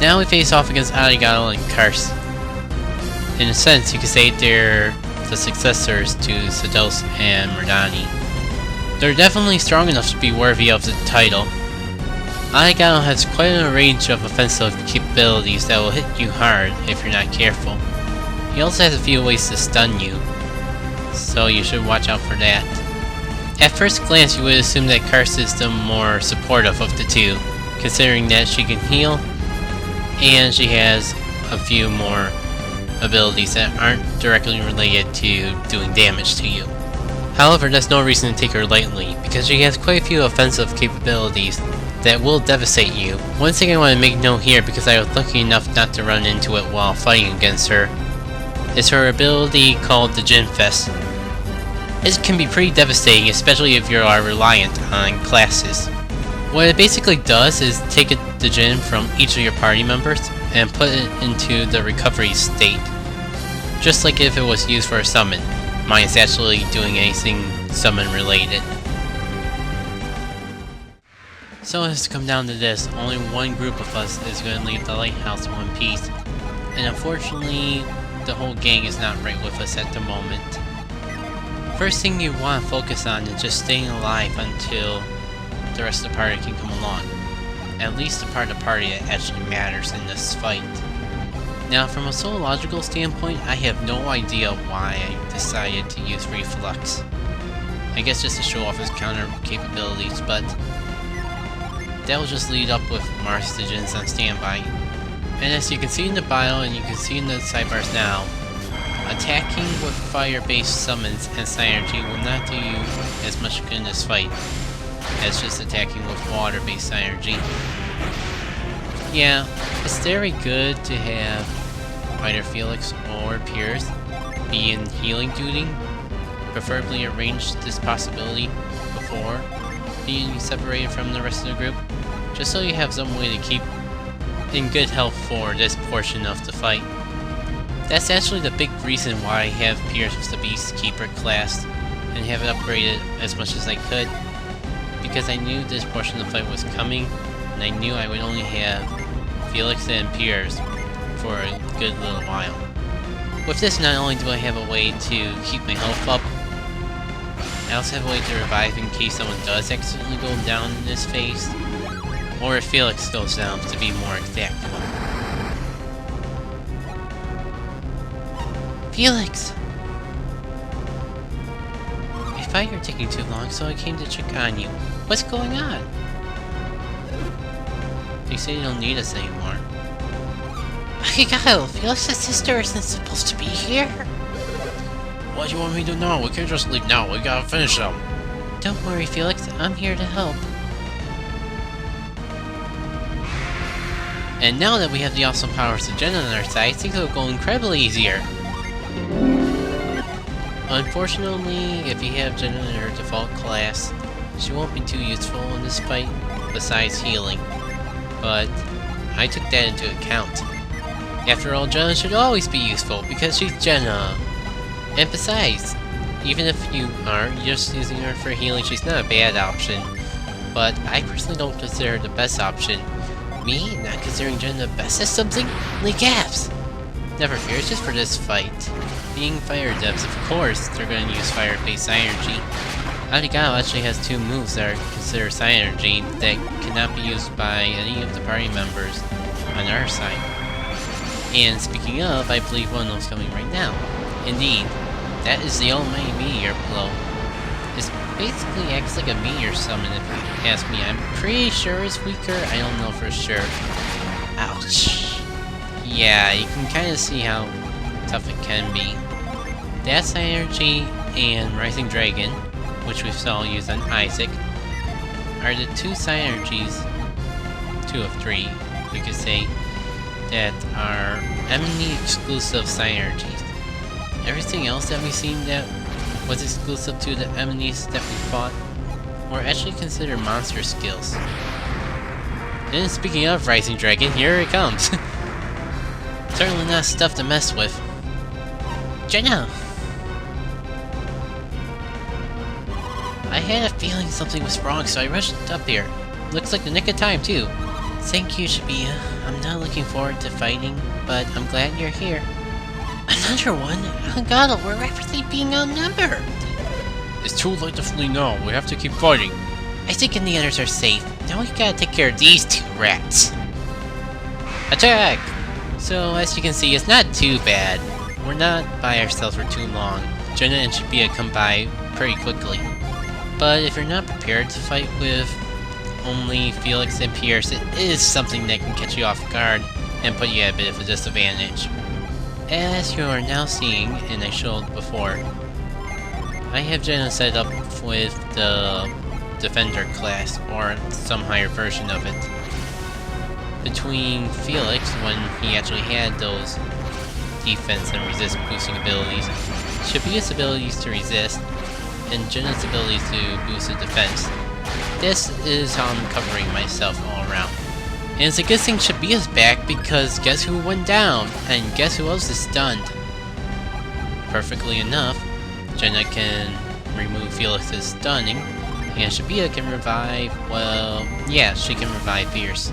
Now we face off against Agatio and Karst. In a sense, you could say they're the successors to Subtitle and Murdani. They're definitely strong enough to be worthy of the title. Agatio has quite a range of offensive capabilities that will hit you hard if you're not careful. He also has a few ways to stun you, so you should watch out for that. At first glance, you would assume that Karst is the more supportive of the two, considering that she can heal, and she has a few more abilities that aren't directly related to doing damage to you. However, that's no reason to take her lightly, because she has quite a few offensive capabilities that will devastate you. One thing I want to make note here, because I was lucky enough not to run into it while fighting against her, is her ability called the Djinn Fest. It can be pretty devastating, especially if you are reliant on classes. What it basically does is take the Djinn from each of your party members and put it into the recovery state, just like if it was used for a summon, minus actually doing anything summon related. So it has come down to this: only one group of us is going to leave the lighthouse in one piece, and unfortunately the whole gang is not right with us at the moment. First thing you want to focus on is just staying alive until the rest of the party can come along. At least the part of the party that actually matters in this fight. Now, from a zoological standpoint, I have no idea why I decided to use Reflux. I guess just to show off his counter capabilities, but that will just lead up with Mars the Djinns on standby. And as you can see in the bio, and you can see in the sidebars now, attacking with fire-based summons and synergy will not do you as much good in this fight as just attacking with water-based synergy. Yeah, it's very good to have either Felix or Piers be in healing duty, preferably arrange this possibility before being separated from the rest of the group, just so you have some way to keep in good health for this portion of the fight. That's actually the big reason why I have Piers with the Beastkeeper class and have it upgraded as much as I could, because I knew this portion of the fight was coming, and I knew I would only have Felix and Piers for a good little while. With this, not only do I have a way to keep my health up, I also have a way to revive in case someone does accidentally go down in this phase, or if Felix goes down, to be more exact. Felix! I thought you were taking too long, so I came to check on you. What's going on? They say you don't need us anymore. Agatio, Felix's sister isn't supposed to be here. What do you want me to know? We can't just leave now, we gotta finish them. Don't worry, Felix, I'm here to help. And now that we have the awesome powers of Djinn on our side, things will go incredibly easier. Unfortunately, if you have Djinn in her default class, she won't be too useful in this fight, besides healing. But I took that into account. After all, Jenna should always be useful, because she's Jenna. And besides, even if you are just using her for healing, she's not a bad option. But I personally don't consider her the best option. Me, not considering Jenna the best at something? Like gaps! Never fear, it's just for this fight. Being fire devs, of course, they're going to use fire-based synergy. Agatio actually has two moves that are considered synergy that cannot be used by any of the party members on our side. And speaking of, I believe one of them's coming right now. Indeed, that is the Almighty Meteor Blow. This basically acts like a meteor summon if you ask me. I'm pretty sure it's weaker, I don't know for sure. Ouch. Yeah, you can kind of see how tough it can be. That synergy and Rising Dragon, which we saw used on Isaac, are the two synergies, 2 of 3, we could say, that are enemy exclusive synergies. Everything else that we've seen that was exclusive to the enemies that we fought were actually considered monster skills. And speaking of Rising Dragon, here it comes! Certainly not stuff to mess with. Jenna! I had a feeling something was wrong, so I rushed up here. Looks like the nick of time, too. Thank you, Shibuya. I'm not looking forward to fighting, but I'm glad you're here. Another one? Agatio, we're rapidly being outnumbered! It's too late to flee now. We have to keep fighting. I think the others are safe. Now we gotta take care of these two rats. Attack! So, as you can see, it's not too bad. We're not by ourselves for too long. Jenna and Shibuya come by pretty quickly. But if you're not prepared to fight with only Felix and Pierce, it is something that can catch you off guard and put you at a bit of a disadvantage. As you are now seeing, and I showed before, I have Jenna set up with the Defender class, or some higher version of it. Between Felix, when he actually had those defense and resist boosting abilities, Shibuya's abilities to resist, and Jenna's abilities to boost the defense. This is how I'm covering myself all around. And it's a good thing Shibuya's back, because guess who went down? And guess who else is stunned? Perfectly enough, Jenna can remove Felix's stunning, and Shibuya can revive, well, yeah, she can revive Pierce.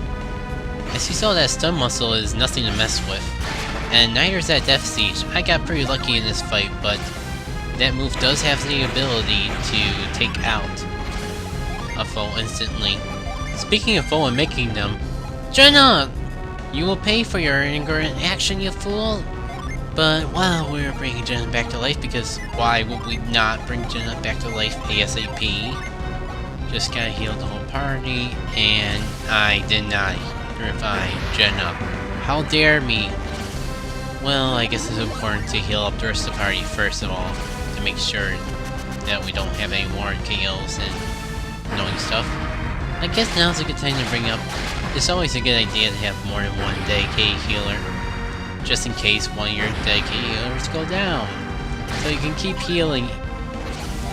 As you saw, that stun muscle is nothing to mess with. And neither is that Death Siege. I got pretty lucky in this fight, but that move does have the ability to take out a foe instantly. Speaking of foe and making them, Jenna! You will pay for your ignorant action, you fool! But while we're bringing Jenna back to life, because why would we not bring Jenna back to life ASAP? Just gotta heal the whole party, and I did not revive Jenna. How dare me! Well, I guess it's important to heal up the rest of the party first of all, to make sure that we don't have any more KOs and annoying stuff. I guess now's a good time to bring up, it's always a good idea to have more than one dedicated healer, just in case one of your dedicated healers go down, so you can keep healing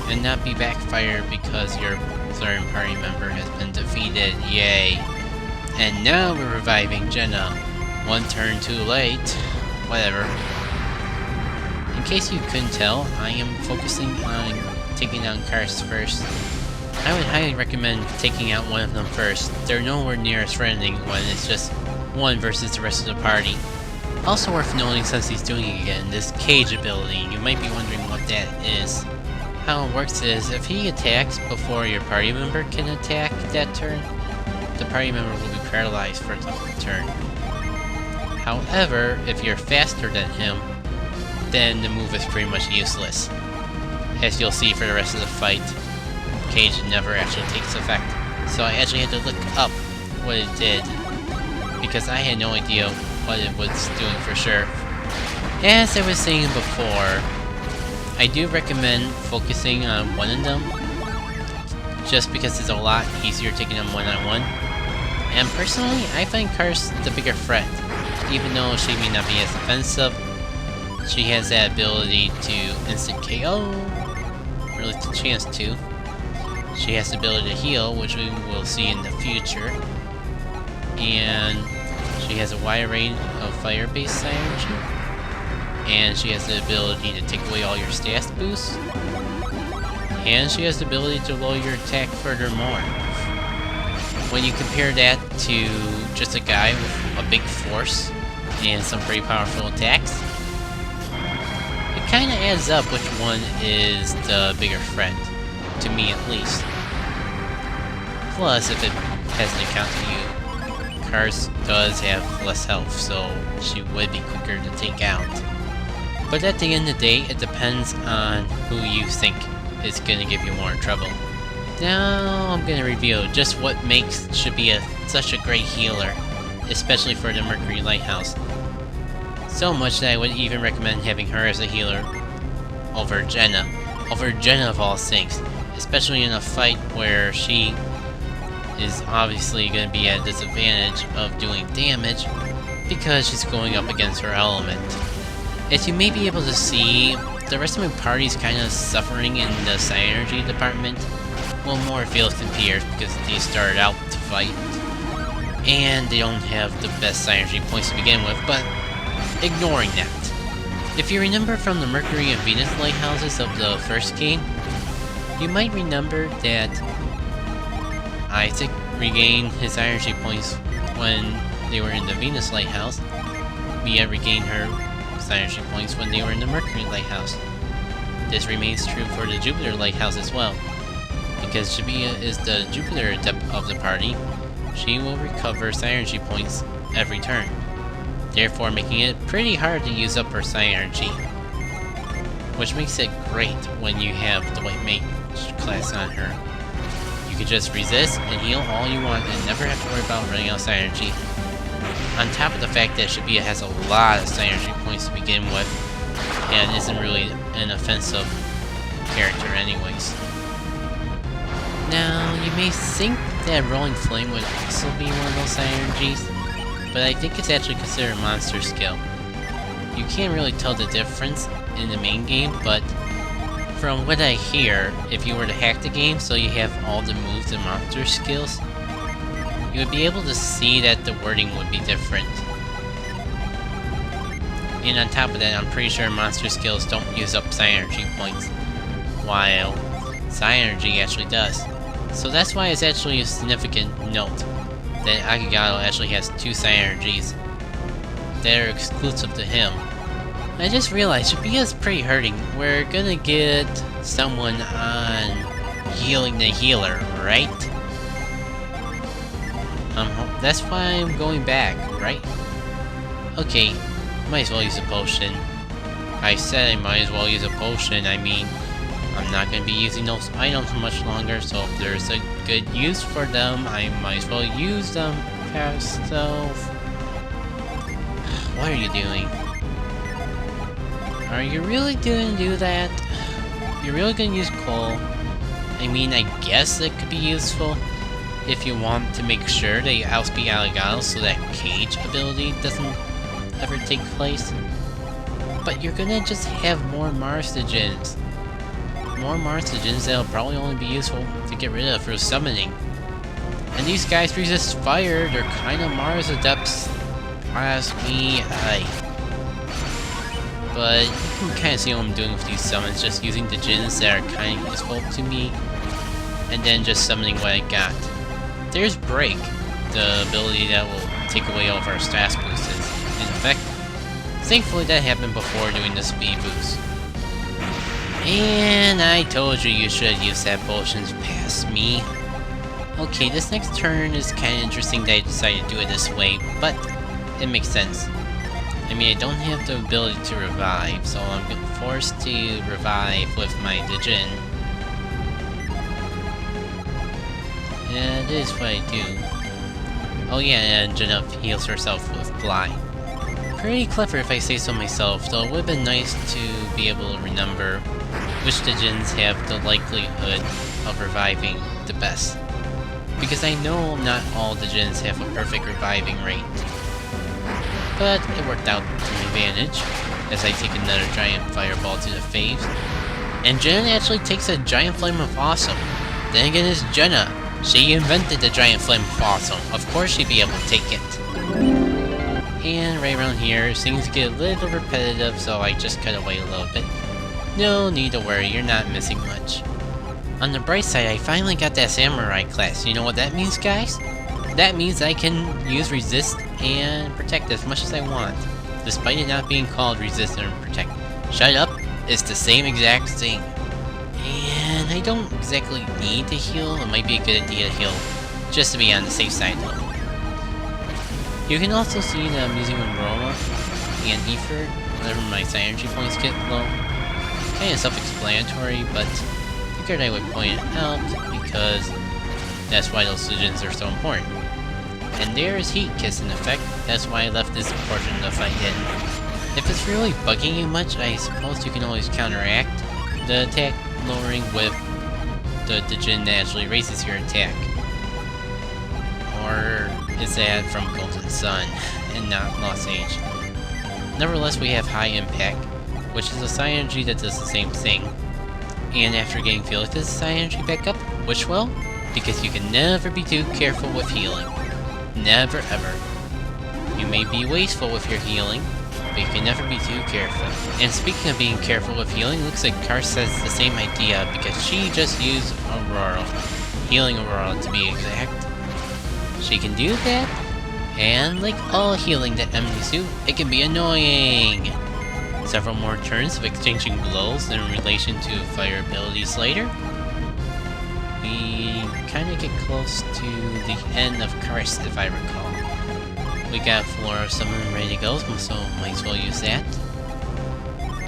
and not be backfired because your third party member has been defeated. Yay! And now we're reviving Jenna. One turn too late. Whatever. In case you couldn't tell, I am focusing on taking down Karst first. I would highly recommend taking out one of them first. They're nowhere near as threatening when it's just one versus the rest of the party. Also worth noting, since he's doing it again, this cage ability. You might be wondering what that is. How it works is, if he attacks before your party member can attack that turn, the party member will be paralyzed for the turn. However, if you're faster than him, then the move is pretty much useless. As you'll see for the rest of the fight, Cage never actually takes effect. So I actually had to look up what it did, because I had no idea what it was doing for sure. As I was saying before, I do recommend focusing on one of them, just because it's a lot easier taking them one-on-one. And personally, I find Karst the bigger threat. Even though she may not be as offensive, she has that ability to instant KO, or at least a chance to. She has the ability to heal, which we will see in the future. And she has a wide range of fire-based synergy. And she has the ability to take away all your stats boosts. And she has the ability to lower your attack furthermore. When you compare that to just a guy with a big force and some pretty powerful attacks, it kinda adds up which one is the bigger threat, to me at least. Plus, if it has an account to you, Karst does have less health, so she would be quicker to take out. But at the end of the day, it depends on who you think is gonna give you more trouble. Now I'm gonna reveal just what makes Shibuya such a great healer, especially for the Mercury Lighthouse. So much that I would even recommend having her as a healer over Jenna of all things, especially in a fight where she is obviously going to be at a disadvantage of doing damage because she's going up against her element. As you may be able to see, the rest of my party is kind of suffering in the synergy department. Well, more Felix and Pierce because they started out to fight, and they don't have the best synergy points to begin with, but ignoring that. If you remember from the Mercury and Venus lighthouses of the first game, you might remember that Isaac regained his synergy points when they were in the Venus Lighthouse, Mia regained her Psynergy points when they were in the Mercury Lighthouse. This remains true for the Jupiter Lighthouse as well. Because Jabia is the Jupiter adept of the party, she will recover Psynergy points every turn, therefore making it pretty hard to use up her Psynergy. Which makes it great when you have the White Mage class on her. You can just resist and heal all you want and never have to worry about running out of Psynergy. On top of the fact that Jabia has a lot of Psynergy points to begin with, and isn't really an offensive character anyways. Now, you may think that Rolling Flame would also be one of those Psynergies, but I think it's actually considered a monster skill. You can't really tell the difference in the main game, but from what I hear, if you were to hack the game so you have all the moves and monster skills, you would be able to see that the wording would be different. And on top of that, I'm pretty sure monster skills don't use up Psynergy points, while Psynergy actually does. So that's why it's actually a significant note that Agatio actually has 2 Psynergies that are exclusive to him. I just realized Jabia's pretty hurting. We're gonna get someone on healing the healer, right? That's why I'm going back, right? Okay, might as well use a potion. I said I might as well use a potion, I mean, I'm not going to be using those items much longer, so if there's a good use for them, I might as well use them. So, what are you doing? Are you really going to do that? You're really going to use coal? I mean, I guess it could be useful if you want to make sure that you outspeed Agatio so that cage ability doesn't ever take place. But you're gonna just have more Djinns. More Djinns that'll probably only be useful to get rid of through summoning. And these guys resist fire, they're kind of Mars adepts. Trust me, but you can kind of see what I'm doing with these summons, just using the Djinns that are kind of useful to me, and then just summoning what I got. There's Break, the ability that will take away all of our stats boosts in effect. Thankfully that happened before doing the speed boost. And I told you you should use that potions past me. Okay, this next turn is kind of interesting that I decided to do it this way, but it makes sense. I mean, I don't have the ability to revive, so I'm forced to revive with my Djinn. Yeah, that is what I do. Oh yeah, and Jenna heals herself with Fly. Pretty clever if I say so myself, though it would have been nice to be able to remember which Djinns have the likelihood of reviving the best. Because I know not all Djinns have a perfect reviving rate. But it worked out to my advantage, as I take another giant fireball to the face. And Jenna actually takes a giant flame of awesome. Then again, it's Jenna. She invented the giant flame of awesome. Of course she'd be able to take it. And right around here, things get a little repetitive, so I just cut away a little bit. No need to worry, you're not missing much. On the bright side, I finally got that samurai class. You know what that means, guys? That means I can use resist and protect as much as I want, despite it not being called resist and protect. Shut up, it's the same exact thing. And I don't exactly need to heal, it might be a good idea to heal, just to be on the safe side though. You can also see that I'm using Aurora and Ether whenever my Psynergy points get low. Kinda self-explanatory, but I figured I would point it out because that's why those Djinns are so important. And there is Heat Kiss in effect, that's why I left this portion of the fight in. If it's really bugging you much, I suppose you can always counteract the attack lowering with the Djinn that actually raises your attack. Or is that from Golden Sun and not Lost Age? Nevertheless, we have High Impact, which is a Psynergy that does the same thing. And after getting Felix's Psynergy back up, which will, because you can never be too careful with healing. Never ever. You may be wasteful with your healing, but you can never be too careful. And speaking of being careful with healing, looks like Karst says the same idea because she just used Aurora. Healing Aurora to be exact. She can do that, And like all healing that enemies do, it can be annoying! Several more turns of exchanging blows in relation to fire abilities later. We kinda get close to the end of Karst, if I recall. We got Flora Summon ready to go, so might as well use that.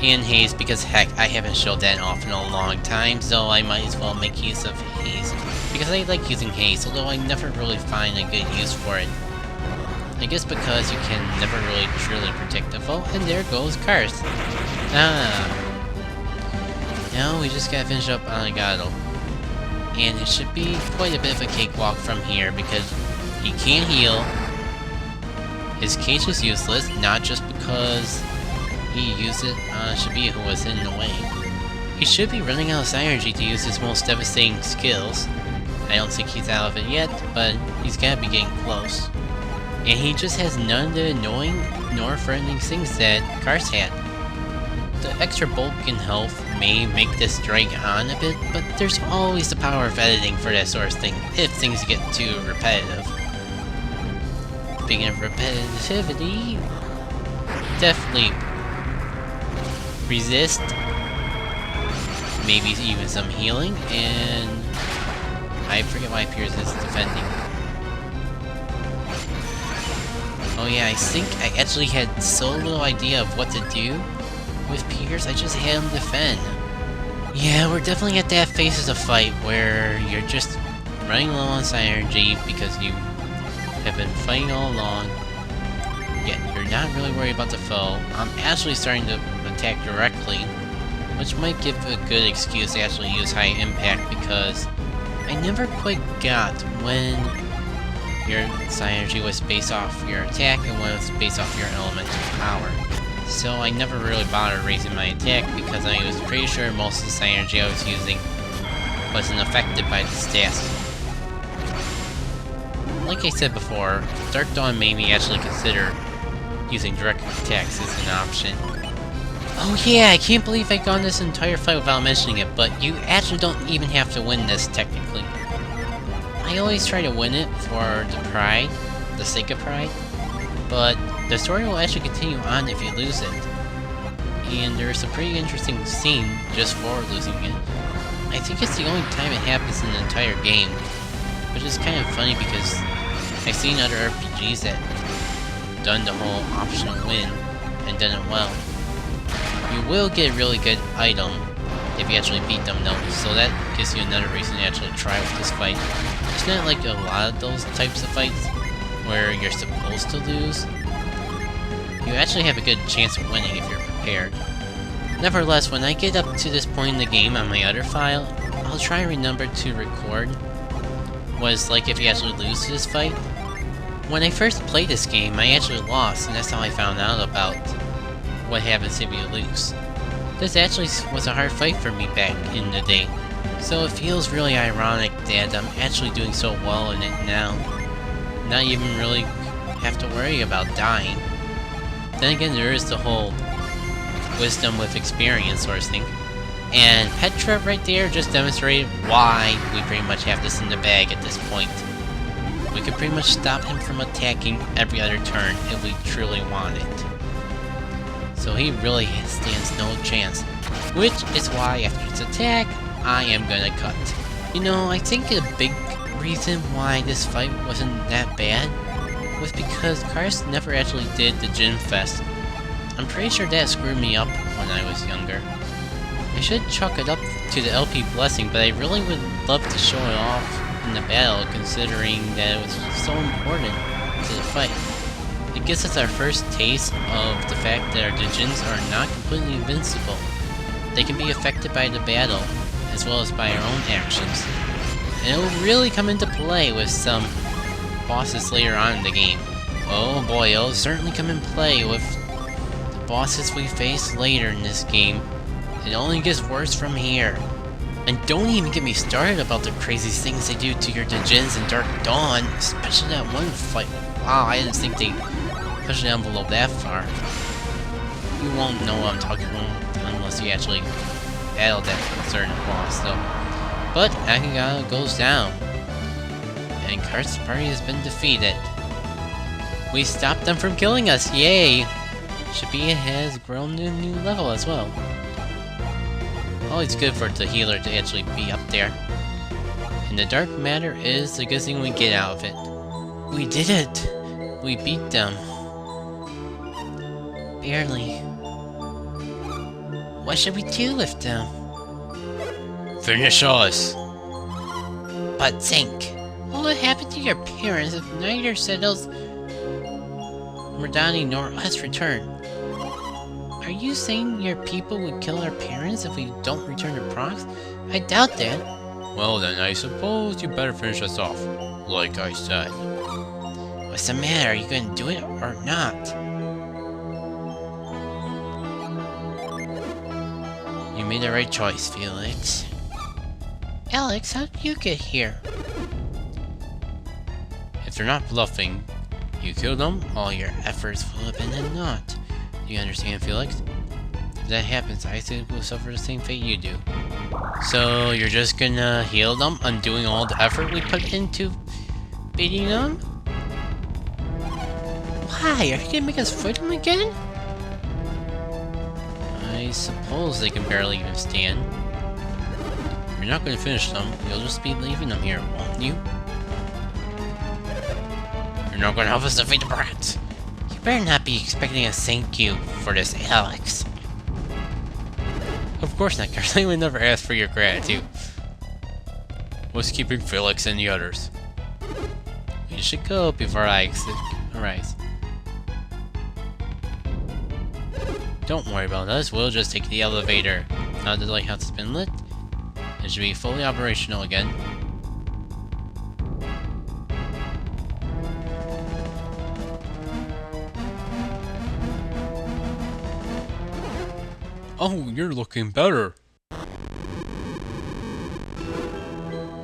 And Haze, because heck, I haven't showed that off in a long time, so I might as well make use of Haze. Because I like using Haze, although I never really find a good use for it. I guess because you can never really truly protect the foe, and there goes Karst. Now we just gotta finish up on Agatio. And it should be quite a bit of a cakewalk from here, because he can't heal. His cage is useless, not just because he used it on Shibuya who was in the way. He should be running out of energy to use his most devastating skills. I don't think he's out of it yet, but he's gotta be getting close. And he just has none of the annoying nor threatening things that Karst had. The extra bulk and health may make this drag on a bit, but there's always the power of editing for that sort of thing, if things get too repetitive. Speaking of repetitivity, definitely resist, maybe even some healing, and I forget why Piers is defending. Oh yeah, I think I actually had so little idea of what to do with Piers, I just had him defend. Yeah, we're definitely at that phase of the fight where you're just running low on energy because you have been fighting all along. Yet you're not really worried about the foe. I'm actually starting to attack directly, which might give a good excuse to actually use high impact because I never quite got when your energy was based off your attack and when it was based off your elemental power. So I never really bothered raising my attack because I was pretty sure most of the energy I was using wasn't affected by the stats. Like I said before, Dark Dawn made me actually consider using direct attacks as an option. Oh yeah, I can't believe I've gone this entire fight without mentioning it, but you actually don't even have to win this technically. I always try to win it for the pride, the sake of pride, but the story will actually continue on if you lose it. And there's a pretty interesting scene just for losing it. I think it's the only time it happens in the entire game, which is kind of funny because I've seen other RPGs that done the whole optional win and done it well. You will get a really good item if you actually beat them though, so that gives you another reason to actually try with this fight. It's not like a lot of those types of fights where you're supposed to lose. You actually have a good chance of winning if you're prepared. Nevertheless, when I get up to this point in the game on my other file, I'll try and remember to record what it's like if you actually lose this fight. When I first played this game, I actually lost, and that's how I found out about what happens if you lose. This actually was a hard fight for me back in the day, so it feels really ironic that I'm actually doing so well in it now. Not even really have to worry about dying. Then again, there is the whole wisdom with experience sort of thing. And Petra right there just demonstrated why we pretty much have this in the bag at this point. We could pretty much stop him from attacking every other turn if we truly want it. So he really stands no chance. Which is why after his attack, I am gonna cut. You know, I think a big reason why this fight wasn't that bad was because Karst never actually did the Djinn Fest. I'm pretty sure that screwed me up when I was younger. I should chalk it up to the LP blessing, but I really would love to show it off in the battle considering that it was so important to the fight. It gives us our first taste of the fact that our Djinns are not completely invincible. They can be affected by the battle, as well as by our own actions. And it will really come into play with some bosses later on in the game. Oh boy, it'll certainly come in play with the bosses we face later in this game. It only gets worse from here. And don't even get me started about the crazy things they do to your Djinns in Dark Dawn, especially that one fight. Wow, I didn't think they pushed the envelope that far. You won't know what I'm talking about unless you actually battle that certain boss, though. But Agatio goes down, and Karst's party has been defeated. We stopped them from killing us, yay! Shabia has grown to a new level as well. Always good for the healer to actually be up there. And the dark matter is the good thing we get out of it. We did it! We beat them. Barely. What should we do with them? Finish us! But think, what would happen to your parents if neither Settles, Mordani, nor us return? Are you saying your people would kill our parents if we don't return to Prox? I doubt that. Well then, I suppose you better finish us off, like I said. What's the matter? Are you going to do it or not? You made the right choice, Felix. Alex, how did you get here? If they're not bluffing, you kill them, All your efforts will have been in naught. Do you understand, Felix? If that happens, Isaac will suffer the same fate you do. So, you're just gonna heal them, undoing all the effort we put into beating them? Why? Are you gonna make us fight them again? I suppose they can barely even stand. you're not going to finish them, You'll just be leaving them here, won't you? you're not going to help us defeat the brats! You better not be expecting a thank you for this, Alex. Of course not, Karst. I would never ask for your gratitude. What's keeping Felix and the others? We should go before I arise. Don't worry about us, we'll just take the elevator. Now that the lighthouse has been lit, it should be fully operational again. Oh, you're looking better.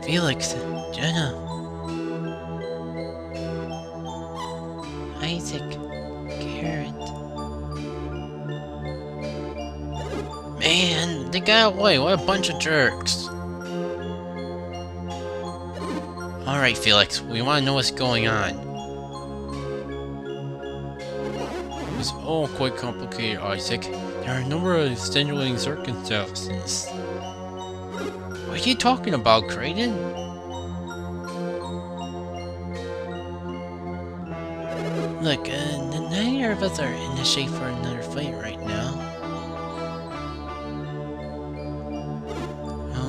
Felix, Jenna, Isaac, Garrett. Man, they got away. What a bunch of jerks. Alright, Felix, we want to know what's going on. It's all quite complicated, Isaac. There are a number of extenuating circumstances. What are you talking about, Kraden? Look, neither of us are in the shape for another fight right now.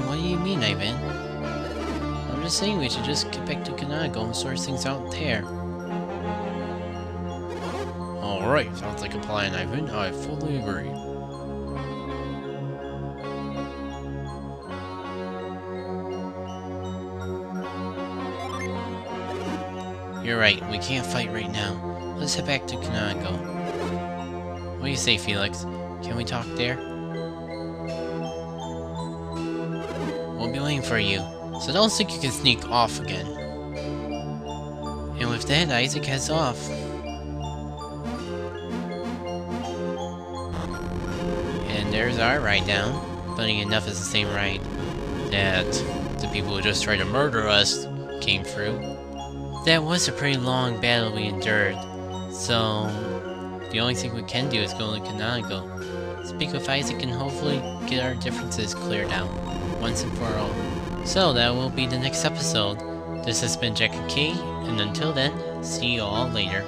What do you mean, Ivan? I'm just saying we should just get back to Kanago and sort things out there. Alright, sounds like a plan, Ivan. I fully agree. You're right, we can't fight right now. Let's head back to Kanago. What do you say, Felix? Can we talk there? We'll be waiting for you, so don't think you can sneak off again. And with that, Isaac heads off. And there's our ride down. Funny enough, it's the same ride that the people who just tried to murder us came through. That was a pretty long battle we endured, so the only thing we can do is go to Kanago, speak with Isaac, and hopefully get our differences cleared out once and for all. So that will be the next episode. This has been Jackit, and until then, see you all later.